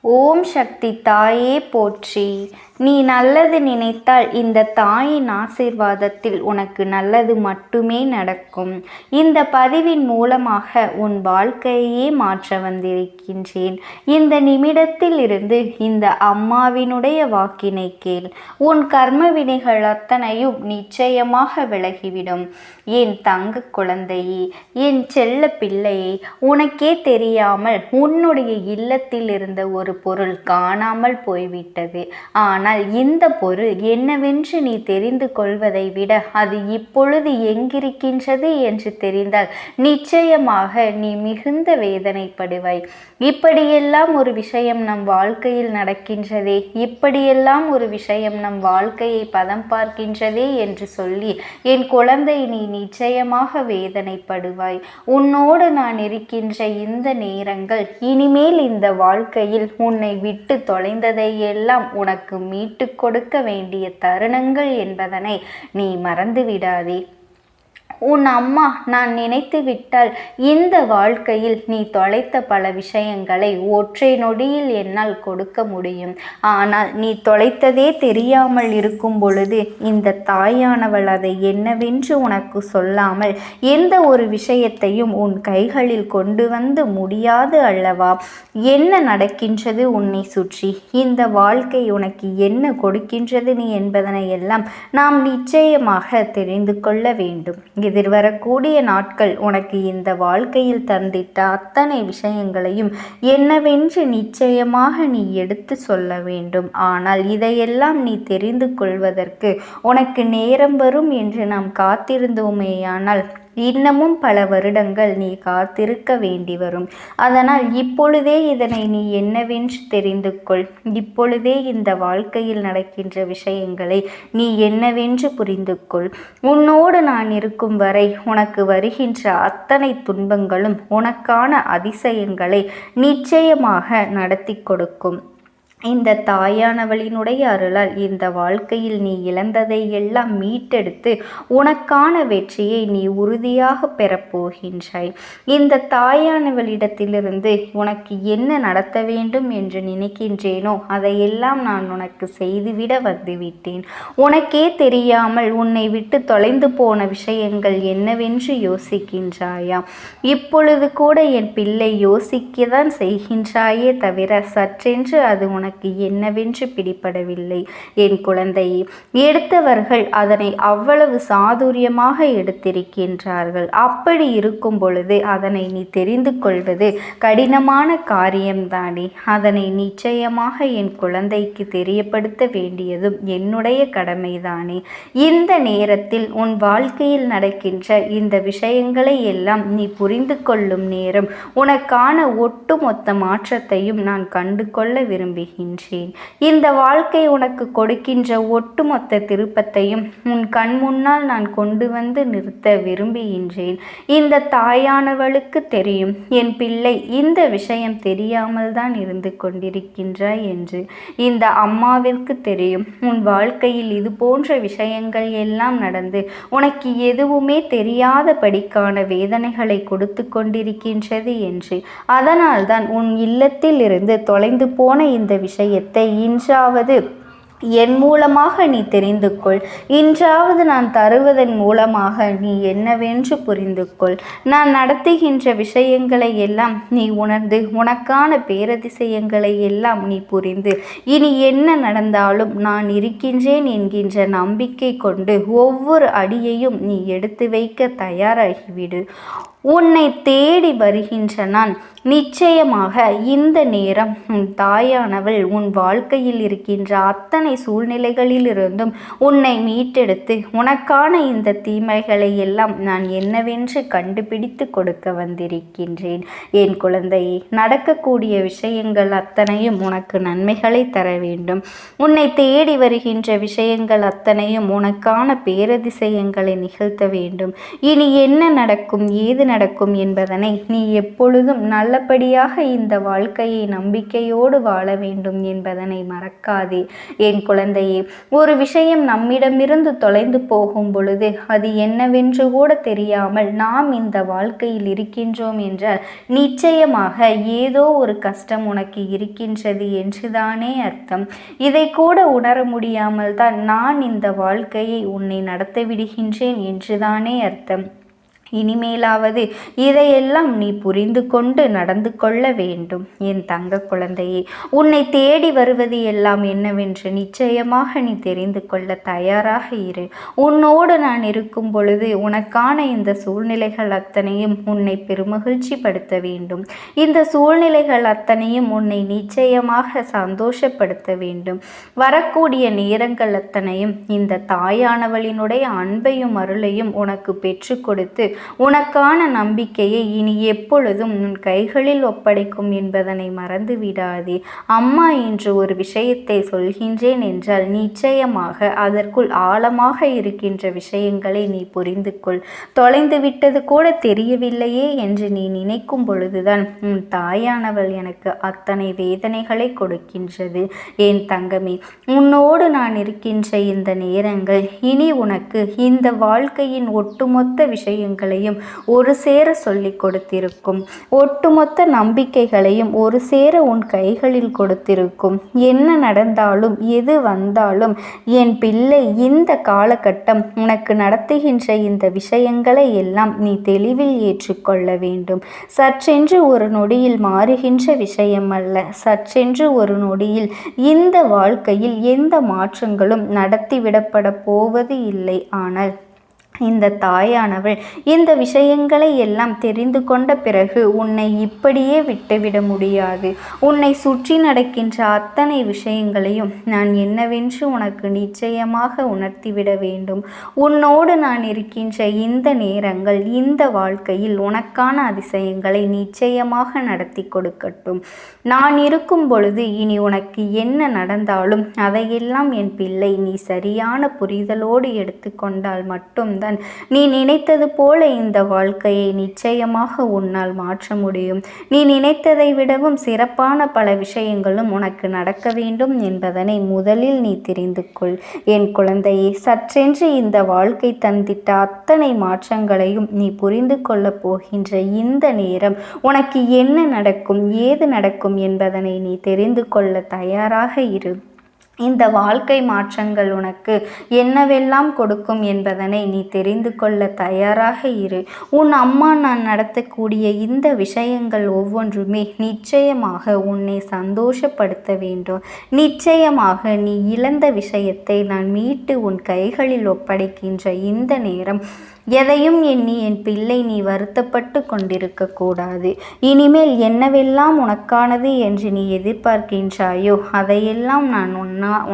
ஓம் சக்தி தாயே போற்றி. நீ நல்லது நினைத்தால் இந்த தாயின் ஆசீர்வாதத்தில் உனக்கு நல்லது மட்டுமே நடக்கும். இந்த பதிவின் மூலமாக உன் வாழ்க்கையே மாற்ற வந்திருக்கின்றேன். இந்த நிமிடத்தில் இருந்து இந்த அம்மாவினுடைய வாக்கினை கேள். உன் கர்ம வினைகள் அத்தனையும் நிச்சயமாக விலகிவிடும். என் தங்க குழந்தையே, என் செல்ல பிள்ளையே, உனக்கே தெரியாமல் உன்னுடைய இல்லத்தில் இருந்த ஒரு பொருள் காணாமல் போய்விட்டது. ஆனால் இந்த பொருள் என்னவென்று நீ தெரிந்து கொள்வதை விட அது இப்பொழுது எங்கிருக்கின்றது என்று தெரிந்தால் நிச்சயமாக நீ மிகுந்த வேதனைப்படுவாய். இப்படியெல்லாம் ஒரு விஷயம் நம் வாழ்க்கையில் நடக்கின்றதே, இப்படியெல்லாம் ஒரு விஷயம் நம் வாழ்க்கையை பதம் பார்க்கின்றதே என்று சொல்லி என் குழந்தை நீ நிச்சயமாக வேதனைப்படுவாய். உன்னோடு நான் இருக்கின்ற இந்த நேரங்கள் இனிமேல் இந்த வாழ்க்கையில் உன்னை விட்டு தொலைந்ததை எல்லாம் உனக்கு மீட்டு கொடுக்க வேண்டிய தருணங்கள் என்பதனை நீ மறந்துவிடாதே. உன் அம்மா நான் நினைத்து விட்டால் இந்த வாழ்க்கையில் நீ தொலைத்த பல விஷயங்களை ஒற்றை நொடியில் என்னால் கொடுக்க முடியும். ஆனால் நீ தொலைத்ததே தெரியாமல் இருக்கும் பொழுது இந்த தாயானவள் அதை என்னவென்று உனக்கு சொல்லாமல் எந்த ஒரு விஷயத்தையும் உன் கைகளில் கொண்டு வந்து முடியாது அல்லவா? என்ன நடக்கின்றது உன்னை சுற்றி? இந்த வாழ்க்கை உனக்கு என்ன கொடுக்கின்றது நீ என்பதனை எல்லாம் நாம் நிச்சயமாக தெரிந்து கொள்ள வேண்டும். எதிர்வரக்கூடிய நாட்கள் உனக்கு இந்த வாழ்க்கையில் தந்திட்ட அத்தனை விஷயங்களையும் என்னவென்று நிச்சயமாக நீ எடுத்து சொல்ல வேண்டும். ஆனால் இதையெல்லாம் நீ தெரிந்து கொள்வதற்கு உனக்கு நேரம் வரும் என்று நாம் காத்திருந்தோமேயானால் இன்னமும் பல வருடங்கள் நீ காத்திருக்க வேண்டி வரும். அதனால் இப்பொழுதே இதனை நீ என்னவென்று தெரிந்து கொள். இப்பொழுதே இந்த வாழ்க்கையில் நடக்கின்ற விஷயங்களை நீ என்னவென்று புரிந்து கொள். உன்னோடு நான் இருக்கும் வரை உனக்கு வருகின்ற அத்தனை துன்பங்களும் உனக்கான அதிசயங்களை நிச்சயமாக நடத்தி கொடுக்கும். இந்த தாயானவளினுடைய அருளால் இந்த வாழ்க்கையில் நீ இழந்ததை எல்லாம் மீட்டெடுத்து உனக்கான வெற்றியை நீ உறுதியாக பெறப்போகின்றாய். இந்த தாயானவளிடத்திலிருந்து உனக்கு என்ன நடத்த வேண்டும் என்று நினைக்கின்றேனோ அதையெல்லாம் நான் உனக்கு செய்துவிட வந்துவிட்டேன். உனக்கே தெரியாமல் உன்னை விட்டு தொலைந்து போன விஷயங்கள் என்னவென்று யோசிக்கின்றாயா? இப்பொழுது கூட என் பிள்ளை யோசிக்கத்தான் செய்கின்றாயே தவிர சற்றென்று அது உனக்கு என்னவென்று பிடிபடவில்லை. என் குழந்தையே, எடுத்தவர்கள் அதனை அவ்வளவு சாதுரியமாக எடுத்திருக்கின்றார்கள். அப்படி இருக்கும் பொழுது அதனை நீ தெரிந்து கொள்வது கடினமான காரியம்தானே. அதனை நிச்சயமாக என் குழந்தைக்கு தெரியப்படுத்த வேண்டியதும் என்னுடைய கடமைதானே. இந்த நேரத்தில் உன் வாழ்க்கையில் நடக்கின்ற இந்த விஷயங்களை எல்லாம் நீ புரிந்து கொள்ளும் நேரம், உனக்கான ஒட்டுமொத்த மாற்றத்தையும் நான் கண்டு கொள்ள விரும்புகிறேன். இந்த வாழ்க்கை உனக்கு கொடுக்கின்ற ஒட்டுமொத்த திருப்பத்தையும் உன் கண் முன்னால் நான் கொண்டு வந்து நிறுத்த விரும்புகின்றேன். இந்த தாயானவளுக்கு தெரியும் என் பிள்ளை இந்த விஷயம் தெரியாமல் தான் இருந்து கொண்டிருக்கின்றாய் என்று. இந்த அம்மாவிற்கு தெரியும் உன் வாழ்க்கையில் இது போன்ற விஷயங்கள் எல்லாம் நடந்து உனக்கு எதுவுமே தெரியாதபடிக்கான வேதனைகளை கொடுத்து கொண்டிருக்கின்றது என்று. அதனால்தான் உன் இல்லத்தில் இருந்து தொலைந்து போன இந்த விஷயத்தை இன்றாவது என் மூலமாக நீ தெரிந்து கொள். இன்றாவது நான் தருவதன் மூலமாக நீ என்னவென்று புரிந்து கொள். நான் நடத்துகின்ற விஷயங்களை எல்லாம் நீ உணர்ந்து உனக்கான பேரதிசயங்களை எல்லாம் நீ புரிந்து இனி என்ன நடந்தாலும் நான் இருக்கின்றேன் என்கின்ற நம்பிக்கை கொண்டு ஒவ்வொரு அடியையும் நீ எடுத்து வைக்க தயாராகிவிடு. உன்னை தேடி வருகின்ற நான் நிச்சயமாக இந்த நேரம் உன் தாயானவள் உன் வாழ்க்கையில் இருக்கின்ற அத்தனை சூழ்நிலைகளிலிருந்தும் உன்னை மீட்டெடுத்து உனக்கான இந்த தீமைகளை எல்லாம் நான் என்னவென்று கண்டுபிடித்து கொடுக்க வந்திருக்கின்றேன். என் குழந்தையே, நடக்கக்கூடிய விஷயங்கள் அத்தனையும் உனக்கு நன்மைகளை தர வேண்டும். உன்னை தேடி வருகின்ற விஷயங்கள் அத்தனையும் உனக்கான பேரதிசயங்களை நிகழ்த்த வேண்டும். இனி என்ன நடக்கும், ஏது நடக்கும் என்பதனை நீ எப்பொழுதும் நல்லபடியாக இந்த வாழ்க்கையை நம்பிக்கையோடு வாழ வேண்டும் என்பதனை மறக்காதே. என் குழந்தையே, ஒரு விஷயம் நம்மிடமிருந்து தொலைந்து போகும் பொழுது அது என்னவென்று கூட தெரியாமல் நாம் இந்த வாழ்க்கையில் இருக்கின்றோம் என்றால் நிச்சயமாக ஏதோ ஒரு கஷ்டம் உனக்கு இருக்கின்றது என்றுதானே அர்த்தம். இதை கூட உணர முடியாமல் தான் நான் இந்த வாழ்க்கையை உன்னை நடத்த விடுகின்றேன் என்றுதானே அர்த்தம். இனிமேலாவது இதையெல்லாம் நீ புரிந்து கொண்டு நடந்து கொள்ள வேண்டும். என் தங்க குழந்தையே, உன்னை தேடி வருவது எல்லாம் என்னவென்று நிச்சயமாக நீ தெரிந்து கொள்ள தயாராக இரு. உன்னோடு நான் இருக்கும் பொழுது உனக்கான இந்த சூழ்நிலைகள் அத்தனையும் உன்னை பெருமகிழ்ச்சி படுத்த வேண்டும். இந்த சூழ்நிலைகள் அத்தனையும் உன்னை நிச்சயமாக சந்தோஷப்படுத்த வேண்டும். வரக்கூடிய நேரங்கள் அத்தனையும் இந்த தாயானவளினுடைய அன்பையும் அருளையும் உனக்கு பெற்று கொடுத்து உனக்கான நம்பிக்கையை இனி எப்பொழுதும் உன் கைகளில் ஒப்படைக்கும் என்பதனை மறந்து விடாதே. அம்மா என்று ஒரு விஷயத்தை சொல்கின்றேன் என்றால் நிச்சயமாக அதற்குள் ஆழமாக இருக்கின்ற விஷயங்களை நீ புரிந்து கொள். தொலைந்து விட்டது கூட தெரியவில்லையே என்று நீ நினைக்கும் பொழுதுதான் உன் தாயானவள் எனக்கு அத்தனை வேதனைகளை கொடுக்கின்றது. என் தங்கமே, உன்னோடு நான் இருக்கின்ற இந்த நேரங்கள் இனி உனக்கு இந்த வாழ்க்கையின் ஒட்டுமொத்த விஷயங்கள் ஒரு சேர சொல்லி கொடுத்திருக்கும். ஒட்டுமொத்த நம்பிக்கைகளையும் ஒரு சேர உன் கைகளில் கொடுத்திருக்கும். என்ன நடந்தாலும் எது வந்தாலும் என் பிள்ளை, இந்த காலகட்டம் உனக்கு நடத்துகின்ற இந்த விஷயங்களை எல்லாம் நீ தெளிவில் ஏற்றுக்கொள்ள வேண்டும். சற்றென்று ஒரு நொடியில் மாறுகின்ற விஷயம் அல்ல. சற்றென்று ஒரு நொடியில் இந்த வாழ்க்கையில் எந்த மாற்றங்களும் நடத்திவிடப்பட போவது இல்லை. ஆனால் இந்த தாயானவள் இந்த விஷயங்களை எல்லாம் தெரிந்து கொண்ட பிறகு உன்னை இப்படியே விட்டுவிட முடியாது. உன்னை சுற்றி நடக்கின்ற அத்தனை விஷயங்களையும் நான் என்னவென்று உனக்கு நிச்சயமாக உணர்த்திவிட வேண்டும். உன்னோடு நான் இருக்கின்ற இந்த நேரங்கள் இந்த வாழ்க்கையில் உனக்கான அதிசயங்களை நிச்சயமாக நடத்தி கொடுக்கட்டும். நான் இருக்கும் பொழுது இனி உனக்கு என்ன நடந்தாலும் அதையெல்லாம் என் பிள்ளை நீ சரியான புரிதலோடு எடுத்துக்கொண்டால் மட்டும்தான் நீ நினைத்தது போல இந்த வாழ்க்கையை நிச்சயமாக உன்னால் மாற்ற முடியும். நீ நினைத்ததை விடவும் சிறப்பான பல விஷயங்களும் உனக்கு நடக்க வேண்டும் என்பதனை முதலில் நீ தெரிந்து கொள். என் குழந்தையே, சற்றென்று இந்த வாழ்க்கை தந்திட்ட அத்தனை மாற்றங்களையும் நீ புரிந்து கொள்ளப் போகின்ற இந்த நேரம் உனக்கு என்ன நடக்கும், ஏது நடக்கும் என்பதனை நீ தெரிந்து கொள்ள தயாராக இரு. இந்த வாழ்க்கை மாற்றங்கள் உனக்கு என்னவெல்லாம் கொடுக்கும் என்பதனை நீ தெரிந்து கொள்ள தயாராக இரு. உன் அம்மா நான் நடத்தக்கூடிய இந்த விஷயங்கள் ஒவ்வொன்றுமே நிச்சயமாக உன்னை சந்தோஷப்படுத்த வேண்டும். நிச்சயமாக நீ இழந்த விஷயத்தை நான் மீட்டு உன் கைகளில் ஒப்படைக்கின்ற இந்த நேரம் எதையும் எண்ணி என் பிள்ளை நீ வருத்தப்பட்டு கொண்டிருக்க கூடாது. இனிமேல் என்னவெல்லாம் உனக்கானது என்று நீ எதிர்பார்க்கின்றாயோ அதையெல்லாம் நான்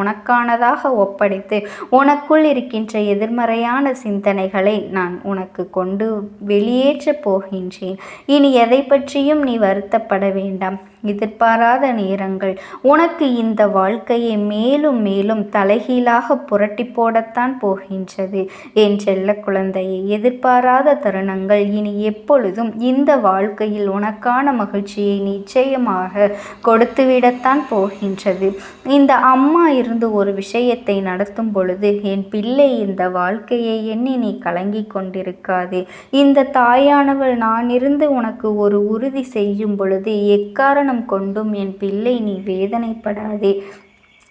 உனக்கானதாக ஒப்படைத்து உனக்குள் இருக்கின்ற எதிர்மறையான சிந்தனைகளை நான் உனக்கு கொண்டு வெளியேற்றப் போகின்றேன். இனி எதை பற்றியும் நீ வருத்தப்பட வேண்டாம். எதிர்பாராத நேரங்கள் உனக்கு இந்த வாழ்க்கையை மேலும் மேலும் தலைகீழாக புரட்டி போடத்தான் போகின்றது. என் செல்ல குழந்தையை, எதிர்பாராத தருணங்கள் இனி எப்பொழுதும் இந்த வாழ்க்கையில் உனக்கான மகிழ்ச்சியை நிச்சயமாக கொடுத்துவிடத்தான் போகின்றது. இந்த அம்மா இருந்து ஒரு விஷயத்தை நடத்தும் பொழுது என் பிள்ளை இந்த வாழ்க்கையை எண்ணி நீ கலங்கி கொண்டிருக்காதே. இந்த தாயானவள் நான் இருந்து உனக்கு ஒரு உறுதி செய்யும் பொழுது எக்காரணம் கொண்டும் என் பிள்ளை நீ வேதனைப்படாதே.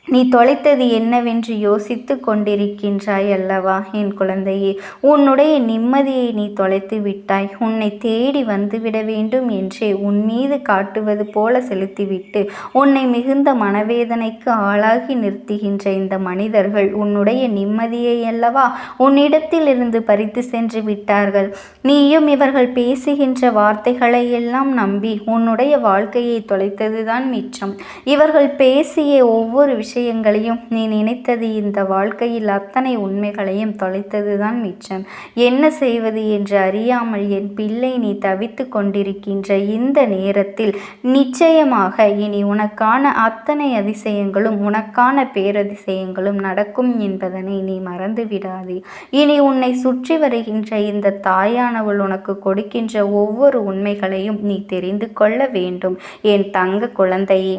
நீ தொலைத்தது என்னவென்று யோசித்து கொண்டிருக்கின்றாய் அல்லவா என் குழந்தையே? உன்னுடைய நிம்மதியை நீ தொலைத்து விட்டாய். உன்னை தேடி வந்துவிட வேண்டும் என்றே உன் மீது காட்டுவது போல செலுத்திவிட்டு உன்னை மிகுந்த மனவேதனைக்கு ஆளாகி நிறுத்துகின்ற இந்த மனிதர்கள் உன்னுடைய நிம்மதியை அல்லவா உன்னிடத்தில் இருந்து பறித்து சென்று விட்டார்கள். நீயும் இவர்கள் பேசுகின்ற வார்த்தைகளை எல்லாம் நம்பி உன்னுடைய வாழ்க்கையை தொலைத்ததுதான் மிச்சம். இவர்கள் பேசிய ஒவ்வொரு விஷயங்களையும் நீ நினைத்தது இந்த வாழ்க்கையில் அத்தனை உண்மைகளையும் தொலைத்ததுதான் மிச்சம். என்ன செய்வது என்று அறியாமல் என் பிள்ளை நீ தவித்து கொண்டிருக்கின்ற இந்த நேரத்தில் நிச்சயமாக இனி உனக்கான அத்தனை அதிசயங்களும் உனக்கான பேரதிசயங்களும் நடக்கும் என்பதனை நீ மறந்து விடாதே. இனி உன்னை சுற்றி வருகின்ற இந்த தாயானவள் உனக்கு கொடுக்கின்ற ஒவ்வொரு உண்மைகளையும் நீ தெரிந்து கொள்ள வேண்டும். என் தங்க குழந்தையே,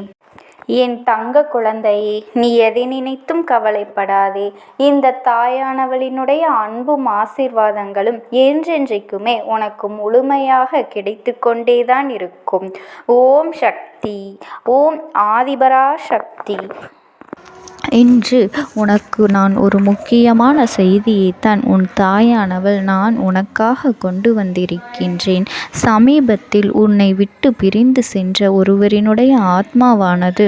என் தங்க குழந்தையே, நீ எதை நினைத்தும் கவலைப்படாதே. இந்த தாயானவளினுடைய அன்பும் ஆசீர்வாதங்களும் என்றென்றைக்குமே உனக்கு முழுமையாக கிடைத்து கொண்டேதான் இருக்கும். ஓம் சக்தி, ஓம் ஆதிபரா சக்தி. இன்று உனக்கு நான் ஒரு முக்கியமான செய்தியைத்தான் உன் தாயானவள் நான் உனக்காக கொண்டு வந்திருக்கின்றேன். சமீபத்தில் உன்னை விட்டு பிரிந்து சென்ற ஒருவரினுடைய ஆத்மாவானது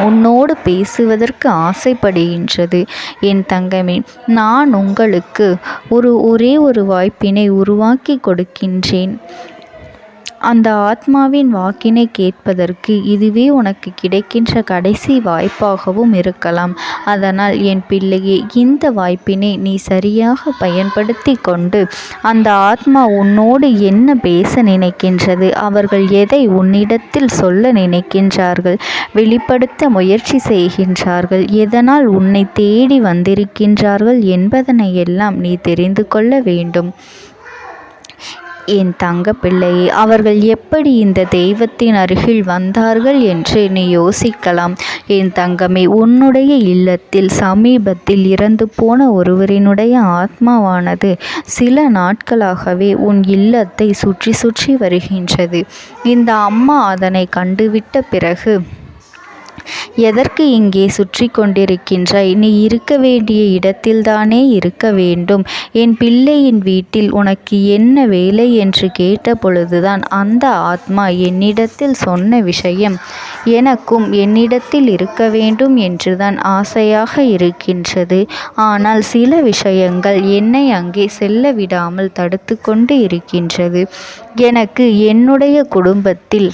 உன்னோடு பேசுவதற்கு ஆசைப்படுகின்றது. என் தங்கமே, நான் உங்களுக்கு ஒரே ஒரு வாய்ப்பினை உருவாக்கி கொடுக்கின்றேன். அந்த ஆத்மாவின் வாக்கினை கேட்பதற்கு இதுவே உனக்கு கிடைக்கின்ற கடைசி வாய்ப்பாகவும் இருக்கலாம். அதனால் என் பிள்ளையே, இந்த வாய்ப்பினை நீ சரியாக பயன்படுத்தி கொண்டு அந்த ஆத்மா உன்னோடு என்ன பேச நினைக்கின்றது, அவர்கள் எதை உன்னிடத்தில் சொல்ல நினைக்கின்றார்கள், வெளிப்படுத்த முயற்சி செய்கின்றார்கள், எதனால் உன்னை தேடி வந்திருக்கின்றார்கள் என்பதனை எல்லாம் நீ தெரிந்து கொள்ள வேண்டும். என் தங்க பிள்ளையே, அவர்கள் எப்படி இந்த தெய்வத்தின் அருகில் வந்தார்கள் என்று நீ யோசிக்கலாம். என் தங்கமே, உன்னுடைய இல்லத்தில் சமீபத்தில் இறந்து போன ஒருவரினுடைய ஆத்மாவானது சில நாட்களாகவே உன் இல்லத்தை சுற்றி சுற்றி வருகின்றது. இந்த அம்மா அதனை கண்டுவிட்ட பிறகு, எதற்கு இங்கே சுற்றி கொண்டிருக்கின்றாய்? நீ இருக்க வேண்டிய இடத்தில்தானே இருக்க வேண்டும். என் பிள்ளையின் வீட்டில் உனக்கு என்ன வேலை என்று கேட்ட பொழுதுதான் அந்த ஆத்மா என்னிடத்தில் சொன்ன விஷயம், எனக்கும் என்னிடத்தில் இருக்க வேண்டும் என்றுதான் ஆசையாக இருக்கின்றது. ஆனால் சில விஷயங்கள் என்னை அங்கே செல்ல விடாமல் தடுத்து கொண்டு இருக்கின்றது. எனக்கு என்னுடைய குடும்பத்தில்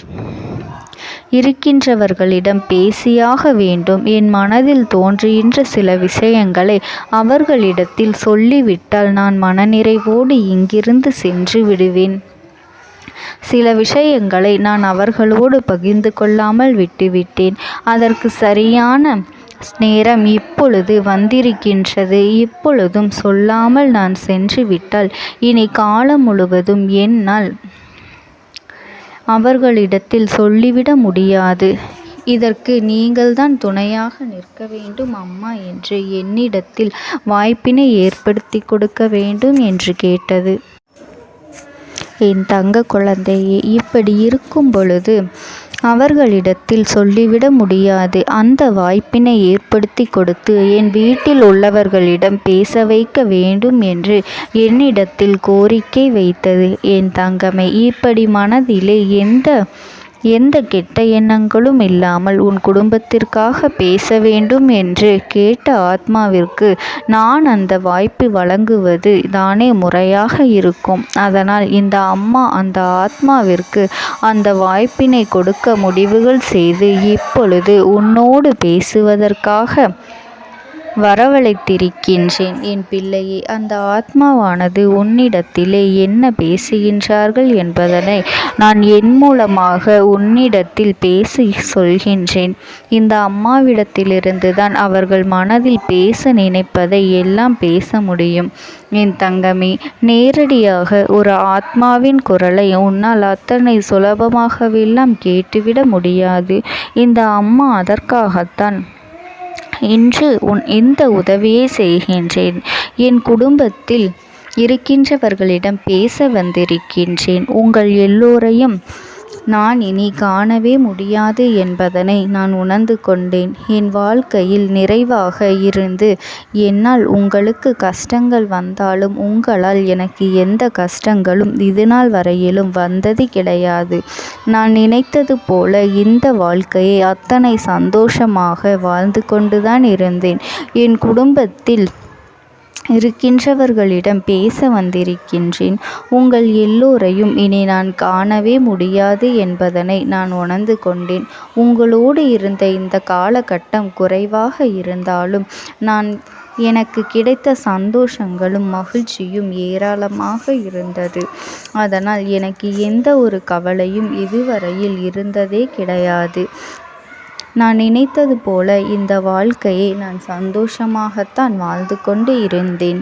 இருக்கின்றவர்களிடம் பேசியாக வேண்டும். என் மனதில் தோன்றுகின்ற சில விஷயங்களை அவர்களிடத்தில் சொல்லிவிட்டால் நான் மனநிறைவோடு இங்கிருந்து சென்று விடுவேன். சில விஷயங்களை நான் அவர்களோடு பகிர்ந்து கொள்ளாமல் விட்டுவிட்டேன். அதற்கு சரியான நேரம் இப்பொழுது வந்திருக்கின்றது. இப்பொழுதும் சொல்லாமல் நான் சென்று விட்டால் இனி காலம் முழுவதும் என்னால் அவர்களிடத்தில் சொல்லிவிட முடியாது. இதற்கு நீங்கள்தான் துணையாக நிற்க வேண்டும் அம்மா என்று என்னிடத்தில் வாய்ப்பினை ஏற்படுத்தி கொடுக்க வேண்டும் என்று கேட்டது. என் தங்க குழந்தையே, இப்படி இருக்கும் பொழுது அவர்களிடத்தில் சொல்லிவிட முடியாது. அந்த வாய்ப்பினை ஏற்படுத்தி கொடுத்து என் வீட்டில் உள்ளவர்களிடம் பேச வைக்க வேண்டும் என்று என்னிடத்தில் கோரிக்கை வைத்தது. என் தங்கமே, இப்படி மனதிலே எந்த கெட்ட எண்ணங்களும் இல்லாமல் உன் குடும்பத்திற்காக பேச வேண்டும் என்று கேட்ட ஆத்மாவிற்கு நான் அந்த வாய்ப்பு வழங்குவது தானே முறையாக இருக்கும். அதனால் இந்த அம்மா அந்த ஆத்மாவிற்கு அந்த வாய்ப்பினை கொடுக்க முடிவுகள் செய்து இப்பொழுது உன்னோடு பேசுவதற்காக வரவழைத்திருக்கின்றேன். என் பிள்ளையே, அந்த ஆத்மாவானது உன்னிடத்திலே என்ன பேசுகின்றார்கள் என்பதனை நான் என் மூலமாக உன்னிடத்தில் பேசி சொல்கின்றேன். இந்த அம்மாவிடத்திலிருந்து தான் அவர்கள் மனதில் பேச நினைப்பதை எல்லாம் பேச முடியும். என் தங்கமே, நேரடியாக ஒரு ஆத்மாவின் குரலை உன்னால் அத்தனை சுலபமாகவெல்லாம் கேட்டுவிட முடியாது. இந்த அம்மா அதற்காகத்தான் இன்று இந்த உதவியை செய்கின்றேன். என் குடும்பத்தில் இருக்கின்றவர்களிடம் பேச வந்திருக்கின்றேன். உங்கள் எல்லோரையும் நான் இனி காணவே முடியாது என்பதனை நான் உணர்ந்து கொண்டேன். என் வாழ்க்கையில் நிறைவாக இருந்து என்னால் உங்களுக்கு கஷ்டங்கள் வந்தாலும் உங்களால் எனக்கு எந்த கஷ்டங்களும் இதுநாள் வரையிலும் வந்தது கிடையாது. நான் நினைத்தது போல இந்த வாழ்க்கையை அத்தனை சந்தோஷமாக வாழ்ந்து கொண்டுதான் இருந்தேன். என் குடும்பத்தில் இருக்கின்றவர்களிடம் பேச வந்திருக்கின்றேன். உங்கள் எல்லோரையும் இனி நான் காணவே முடியாது என்பதனை நான் உணர்ந்து கொண்டேன். உங்களோடு இருந்த இந்த காலகட்டம் குறைவாக இருந்தாலும் எனக்கு கிடைத்த சந்தோஷங்களும் மகிழ்ச்சியும் ஏராளமாக இருந்தது. அதனால் எனக்கு எந்த ஒரு கவலையும் இதுவரையில் இருந்ததே கிடையாது. நான் நினைத்தது போல இந்த வாழ்க்கையை நான் சந்தோஷமாகத்தான் வாழ்ந்து கொண்டு இருந்தேன்.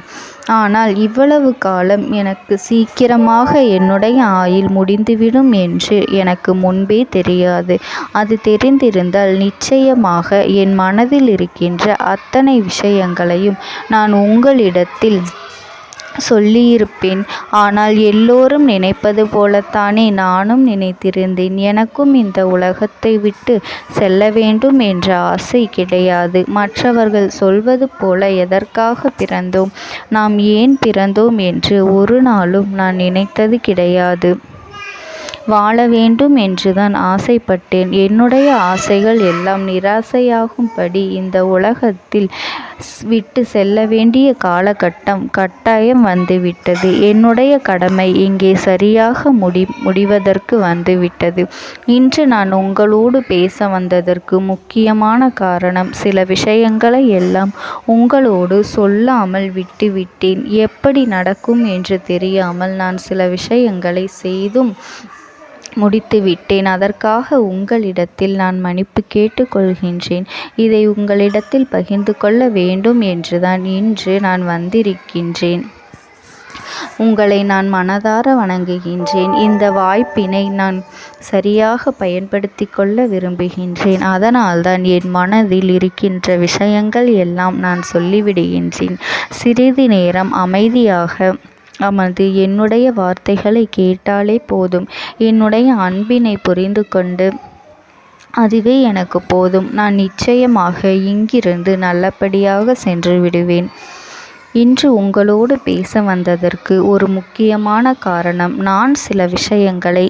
ஆனால் இவ்வளவு காலம் எனக்கு சீக்கிரமாக என்னுடைய ஆயுள் முடிந்துவிடும் என்று எனக்கு முன்பே தெரியாது. அது தெரிந்திருந்தால் நிச்சயமாக என் மனதில் இருக்கின்ற அத்தனை விஷயங்களையும் நான் உங்களிடத்தில் சொல்லியிருப்பேன். ஆனால் எல்லோரும் நினைப்பது போலத்தானே நானும் நினைத்திருந்தேன். எனக்கும் இந்த உலகத்தை விட்டு செல்ல வேண்டும் என்ற ஆசை கிடையாது. மற்றவர்கள் சொல்வது போல எதற்காக பிறந்தோம், நாம் ஏன் பிறந்தோம் என்று ஒரு நாளும் நான் நினைத்தது கிடையாது. வாழ வேண்டும் என்றுதான் ஆசைப்பட்டேன். என்னுடைய ஆசைகள் எல்லாம் நிராசையாகும்படி இந்த உலகத்தில் விட்டு செல்ல வேண்டிய காலகட்டம் கட்டாயம் வந்துவிட்டது. என்னுடைய கடமை இங்கே சரியாக முடிவதற்கு வந்துவிட்டது. இன்று நான் உங்களோடு பேச வந்ததற்கு முக்கியமான காரணம், சில விஷயங்களை எல்லாம் உங்களோடு சொல்லாமல் விட்டுவிட்டேன். எப்படி நடக்கும் என்று தெரியாமல் நான் சில விஷயங்களை செய்தும் முடித்துவிட்டேன். அதற்காக உங்களிடத்தில் நான் மன்னிப்பு கேட்டுக்கொள்கின்றேன். இதை உங்களிடத்தில் பகிர்ந்து கொள்ள வேண்டும் என்றுதான் இன்று நான் வந்திருக்கின்றேன். உங்களை நான் மனதார வணங்குகின்றேன். இந்த வாய்ப்பினை நான் சரியாக பயன்படுத்தி கொள்ள விரும்புகின்றேன். அதனால்தான் என் மனதில் இருக்கின்ற விஷயங்கள் எல்லாம் நான் சொல்லிவிடுகின்றேன். சிறிது நேரம் அமைதியாக அமர்ந்து என்னுடைய வார்த்தைகளை கேட்டாலே போதும். என்னுடைய அன்பினை புரிந்து கொண்டு அதுவே எனக்கு போதும். நான் நிச்சயமாக இங்கிருந்து நல்லபடியாக சென்று விடுவேன். இன்று உங்களோடு பேச வந்ததற்கு ஒரு முக்கியமான காரணம், நான் சில விஷயங்களை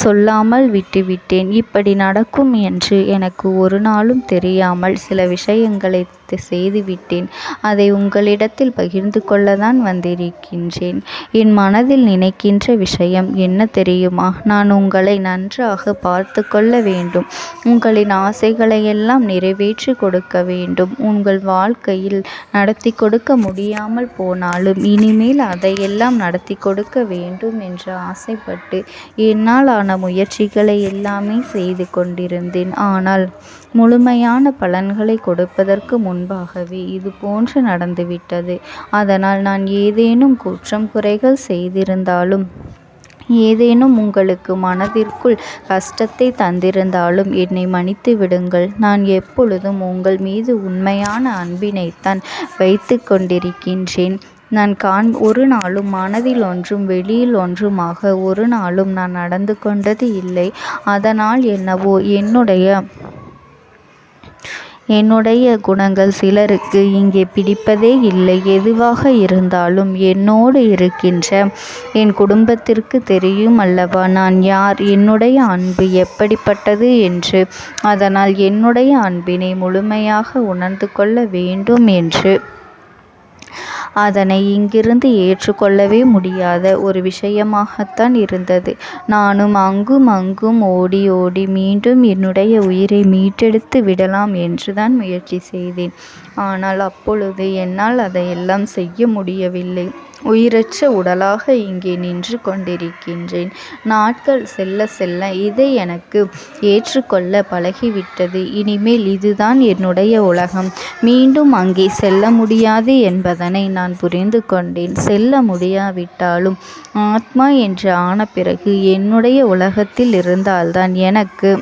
சொல்லாமல் விட்டுவிட்டேன். இப்படி நடக்கும் என்று எனக்கு ஒரு நாளும் தெரியாமல் சில விஷயங்களை செய்துவிட்டேன். அதை உங்களிடத்தில் பகிர்ந்து கொள்ளத்தான் வந்திருக்கின்றேன். என் மனதில் நினைக்கின்ற விஷயம் என்ன தெரியுமா? நான் உங்களை நன்றாக பார்த்து கொள்ள வேண்டும். உங்களின் ஆசைகளை எல்லாம் நிறைவேற்றி கொடுக்க வேண்டும். உங்கள் வாழ்க்கையில் நடத்தி கொடுக்க முடியாமல் போனாலும் இனிமேல் அதையெல்லாம் நடத்தி கொடுக்க வேண்டும் என்று ஆசைப்பட்டு என்னால் ஆன முயற்சிகளை எல்லாமே செய்து கொண்டிருந்தேன். ஆனால் முழுமையான பலன்களை கொடுப்பதற்கு முன்பாகவே இது போன்று நடந்துவிட்டது. அதனால் நான் ஏதேனும் குற்றம் குறைகள் செய்திருந்தாலும், ஏதேனும் உங்களுக்கு மனதிற்குள் கஷ்டத்தை தந்திருந்தாலும் என்னை மன்னித்து விடுங்கள். நான் எப்பொழுதும் உங்கள் மீது உண்மையான அன்பினைத்தான் வைத்து கொண்டிருக்கின்றேன். நான் ஒரு நாளும் மனதில் ஒன்றும் வெளியில் ஒன்றுமாக ஒரு நாளும் நான் நடந்து கொண்டது இல்லை. அதனால் என்னவோ என்னுடைய குணங்கள் சிலருக்கு இங்கே பிடிப்பதே இல்லை. எதுவாக இருந்தாலும் என்னோடு இருக்கின்ற என் குடும்பத்திற்கு தெரியும் அல்லவா நான் யார், என்னுடைய அன்பு எப்படிப்பட்டது என்று. அதனால் என்னுடைய அன்பினை முழுமையாக உணர்ந்து கொள்ள வேண்டும் என்று அதனை இங்கிருந்து ஏற்றுக்கொள்ளவே முடியாத ஒரு விஷயமாகத்தான் இருந்தது. நானும் அங்கும் ஓடி ஓடி மீண்டும் என்னுடைய உயிரை மீட்டெடுத்து விடலாம் என்றுதான் முயற்சி செய்தேன். ஆனால் அப்பொழுது என்னால் அதையெல்லாம் செய்ய முடியவில்லை. உயிரற்ற உடலாக இங்கே நின்று கொண்டிருக்கின்றேன். நாட்கள் செல்ல செல்ல இதை எனக்கு ஏற்றுக்கொள்ள பழகிவிட்டது. இனிமேல் இதுதான் என்னுடைய உலகம். மீண்டும் அங்கே செல்ல முடியாது என்பதனை நான் புரிந்து கொண்டேன். செல்ல முடியாவிட்டாலும் ஆத்மா என்று ஆன பிறகு என்னுடைய உலகத்தில் இருந்தால்தான் எனக்கு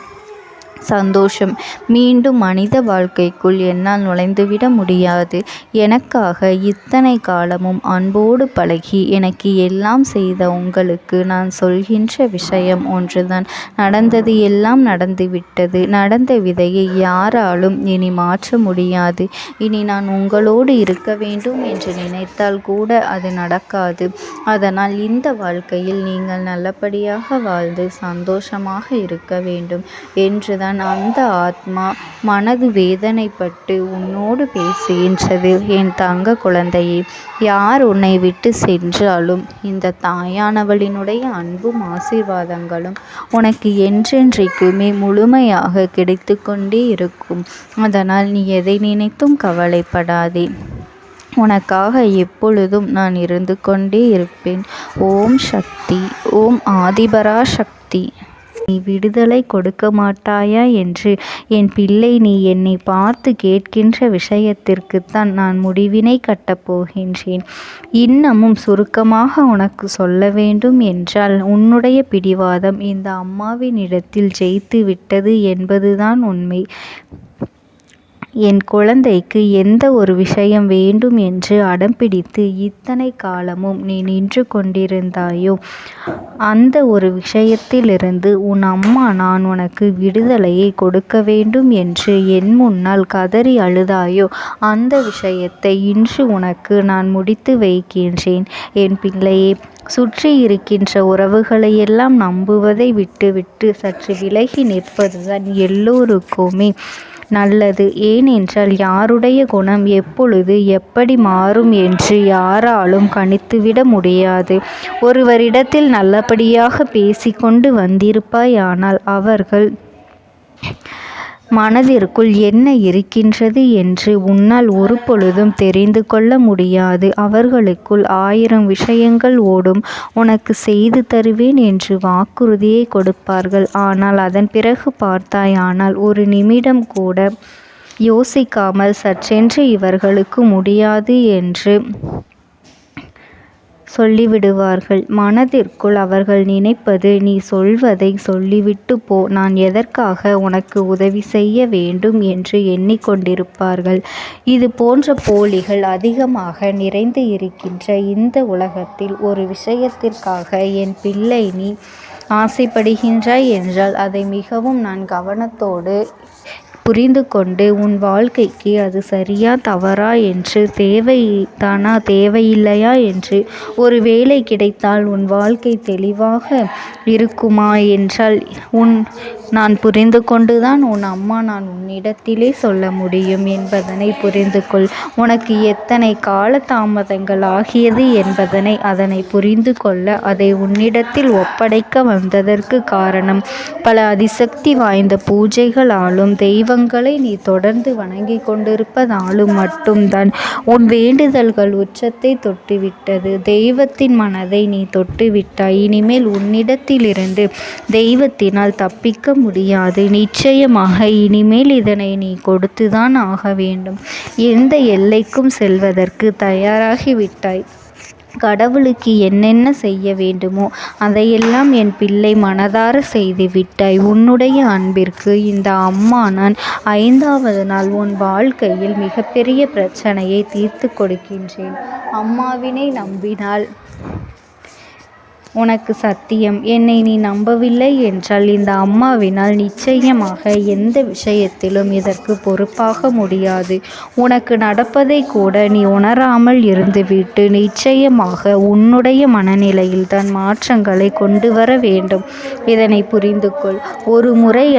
சந்தோஷம். மீண்டும் மனித வாழ்க்கைக்குள் என்னால் நுழைந்துவிட முடியாது. எனக்காக இத்தனை காலமும் அன்போடு பழகி எனக்கு எல்லாம் செய்த உங்களுக்கு நான் சொல்கின்ற விஷயம் ஒன்றுதான். நடந்தது எல்லாம் நடந்துவிட்டது. நடந்த விதையை யாராலும் இனி மாற்ற முடியாது. இனி நான் உங்களோடு இருக்க வேண்டும் என்று நினைத்தால் கூட அது நடக்காது. அதனால் இந்த வாழ்க்கையில் நீங்கள் நல்லபடியாக வாழ்ந்து சந்தோஷமாக இருக்க வேண்டும் என்றுதான் அப்போதுதான் அந்த ஆத்மா மனது வேதனைப்பட்டு உன்னோடு பேசுகின்றது. என் தங்க குழந்தையே, யார் உன்னை விட்டு சென்றாலும் இந்த தாயானவளினுடைய அன்பும் ஆசீர்வாதங்களும் உனக்கு என்றென்றைக்குமே முழுமையாக கிடைத்து கொண்டே இருக்கும். அதனால் நீ எதை நினைத்தும் கவலைப்படாதே. உனக்காக எப்பொழுதும் நான் இருந்து கொண்டே இருப்பேன். ஓம் சக்தி. ஓம் ஆதிபரா சக்தி. நீ விடுதலை கொடுக்க மாட்டாயா என்று என் பிள்ளை நீ என்னை பார்த்து கேட்கின்ற விஷயத்திற்குத்தான் நான் முடிவினை கட்டப் போகின்றேன். இன்னமும் சுருக்கமாக உனக்கு சொல்ல வேண்டும் என்றால், உன்னுடைய பிடிவாதம் இந்த அம்மாவினிடத்தில் ஜெயித்து விட்டது என்பதுதான் உண்மை. என் குழந்தைக்கு எந்த ஒரு விஷயம் வேண்டும் என்று அடம்பிடித்து இத்தனை காலமும் நீ நின்று கொண்டிருந்தாயோ, அந்த ஒரு விஷயத்திலிருந்து உன் அம்மா நான் உனக்கு விடுதலையை கொடுக்க வேண்டும் என்று என் முன்னால் கதறி அழுதாயோ, அந்த விஷயத்தை இன்று உனக்கு நான் முடித்து வைக்கின்றேன். என் பிள்ளையே, சுற்றி இருக்கின்ற உறவுகளையெல்லாம் நம்புவதை விட்டுவிட்டு சற்று விலகி நிற்பதுதான் எல்லோருக்குமே நல்லது. ஏனென்றால் யாருடைய குணம் எப்பொழுது எப்படி மாறும் என்று யாராலும் கணித்துவிட முடியாது. ஒருவரிடத்தில் நல்லபடியாக பேசிக்கொண்டு வந்திருப்பாயானால் அவர்கள் மனதிற்குள் என்ன இருக்கின்றது என்று உன்னால் ஒரு பொழுதும் தெரிந்து கொள்ள முடியாது. அவர்களுக்குள் 1000 விஷயங்கள் ஓடும். உனக்கு செய்து தருவேன் என்று வாக்குறுதியை கொடுப்பார்கள். ஆனால் அதன் பிறகு பார்த்தாயானால் ஒரு நிமிடம் கூட யோசிக்காமல் சற்றென்று இவர்களுக்கு முடியாது என்று சொல்லிவிடுவார்கள். மனதிற்குள் அவர்கள் நினைப்பது, நீ சொல்வதை சொல்லிவிட்டு போ, நான் எதற்காக உனக்கு உதவி செய்ய வேண்டும் என்று எண்ணிக்கொண்டிருப்பார்கள். இது போன்ற போலிகள் அதிகமாக நிறைந்து இருக்கின்ற இந்த உலகத்தில் ஒரு விஷயத்திற்காக என் பிள்ளை நீ ஆசைப்படுகின்றாய் என்றால் அதை மிகவும் நான் கவனத்தோடு புரிந்து கொண்டு உன் வாழ்க்கைக்கு அது சரியா தவறா என்று, தேவைதானா தேவையில்லையா என்று, ஒரு வேலை கிடைத்தால் உன் வாழ்க்கை தெளிவாக இருக்குமா என்றால் நான் புரிந்து கொண்டுதான் உன் அம்மா நான் உன்னிடத்திலே சொல்ல முடியும் என்பதனை புரிந்து கொள். உனக்கு எத்தனை கால தாமதங்கள் ஆகியது என்பதனை அதனை புரிந்து கொள்ள அதை உன்னிடத்தில் ஒப்படைக்க வந்ததற்கு காரணம், பல அதிசக்தி வாய்ந்த பூஜைகளாலும் தெய்வங்களை நீ தொடர்ந்து வணங்கி கொண்டிருப்பதாலும் மட்டும்தான் உன் வேண்டுதல்கள் உச்சத்தை தொட்டுவிட்டது. தெய்வத்தின் மனதை நீ தொட்டுவிட்டாய். இனிமேல் உன்னிடத்திலிருந்து தெய்வத்தினால் தப்பிக்க முடியாது. நிச்சயமாக இனிமேல் இதனை நீ கொடுத்துதான் ஆக வேண்டும். எந்த எல்லைக்கும் செல்வதற்கு தயாராகிவிட்டாய். கடவுளுக்கு என்னென்ன செய்ய வேண்டுமோ அதையெல்லாம் என் பிள்ளை மனதார செய்து விட்டாய். உன்னுடைய அன்பிற்கு இந்த அம்மா நான் 5வது நாள் உன் வாழ்க்கையில் மிகப்பெரிய பிரச்சனையை தீர்த்து கொடுக்கின்றேன். அம்மாவினை நம்பினால் உனக்கு சத்தியம். என்னை நீ நம்பவில்லை என்றால் இந்த அம்மாவினால் நிச்சயமாக எந்த விஷயத்திலும் இதற்கு பொறுப்பாக முடியாது. உனக்கு நடப்பதை கூட நீ உணராமல் இருந்துவிட்டு நிச்சயமாக உன்னுடைய மனநிலையில் தான் மாற்றங்களை கொண்டு வர வேண்டும். இதனை புரிந்து கொள். ஒரு முறை